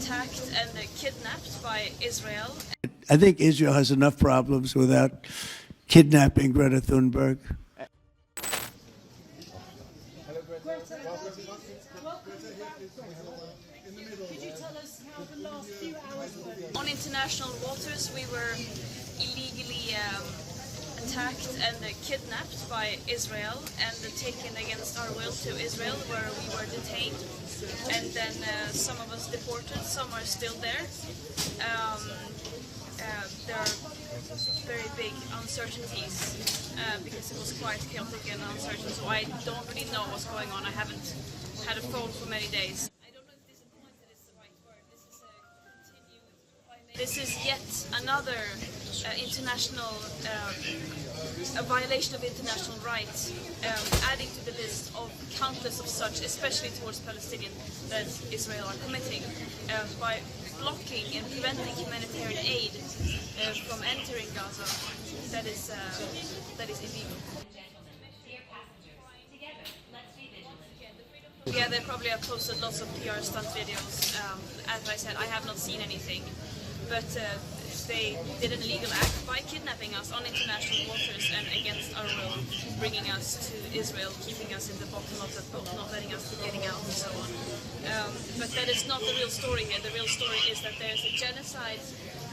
attacked and kidnapped by Israel. I think Israel has enough problems without kidnapping Greta Thunberg. Greta, welcome back, Greta. Could you tell us how the last few hours were? On international waters, we were illegally attacked and kidnapped by Israel and taken against our will to Israel, where we were detained. And then some of us deported, some are still there. There are very big uncertainties because it was quite chaotic and uncertain, so I don't really know what's going on. I haven't had a phone for many days. I don't know if disappointed is the right word. This is yet another international, a violation of international rights, adding to the list of countless of such, especially towards Palestinians, that Israel are committing by blocking and preventing humanitarian aid from entering Gaza. That is illegal. Yeah, they probably have posted lots of PR stunt videos. As I said, I have not seen anything, but they did an illegal act by kidnapping us on international waters and against our will, bringing us to Israel, keeping us in the bottom of the boat, not letting us be getting out and so on. But that is not the real story here. The real story is that there's a genocide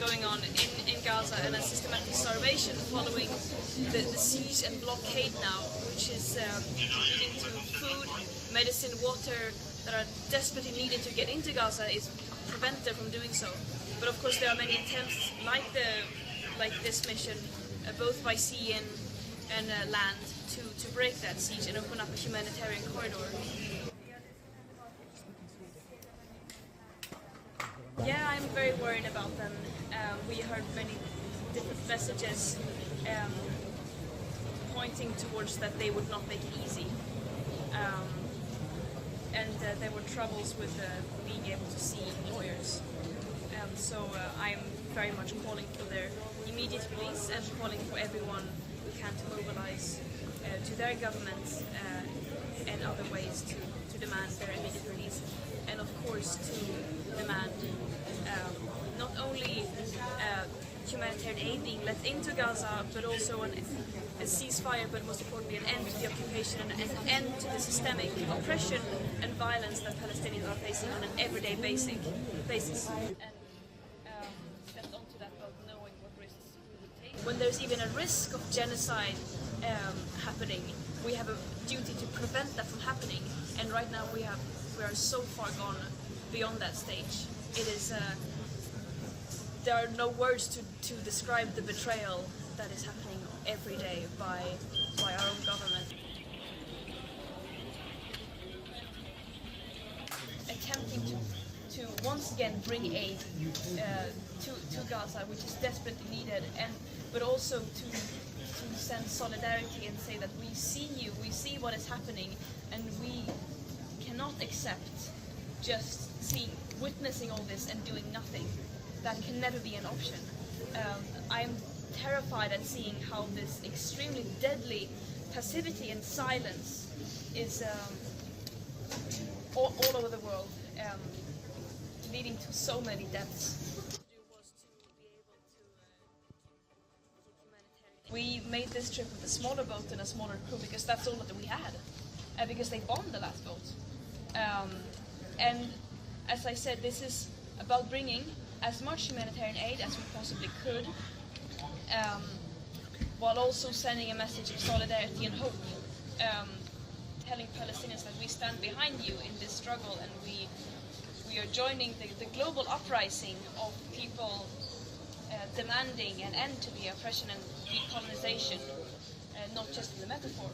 going on in Gaza and a systematic starvation following the siege and blockade now, which is leading to food, medicine, water that are desperately needed to get into Gaza is prevented from doing so. But of course there are many attempts like this mission, both by sea and land, to break that siege and open up a humanitarian corridor. Yeah, I'm very worried about them. We heard many different messages pointing towards that they would not make it easy. And there were troubles with being able to see lawyers. So I'm very much calling for their immediate release and calling for everyone who can to mobilize to their governments and other ways to demand their immediate release. And of course to demand not only humanitarian aid being let into Gaza, but also a ceasefire, but most importantly an end to the occupation and an end to the systemic oppression and violence that Palestinians are facing on an everyday basis. And stepped onto that boat knowing what risks we would take. When there's even a risk of genocide happening, we have a duty to prevent that from happening. And right now we are so far gone beyond that stage. It is there are no words to describe the betrayal that is happening every day by our own government. Attempting to once again bring aid to Gaza, which is desperately needed, but also to send solidarity and say that we see you, we see what is happening, and we cannot accept just witnessing all this and doing nothing. That can never be an option. I'm terrified at seeing how this extremely deadly passivity and silence is all over the world, leading to so many deaths. We made this trip with a smaller boat and a smaller crew because that's all that we had, because they bombed the last boat. And as I said, this is about bringing as much humanitarian aid as we possibly could, while also sending a message of solidarity and hope, telling Palestinians that we stand behind you in this struggle, and we are joining the global uprising of people demanding an end to the oppression and decolonization, not just in the metaphor.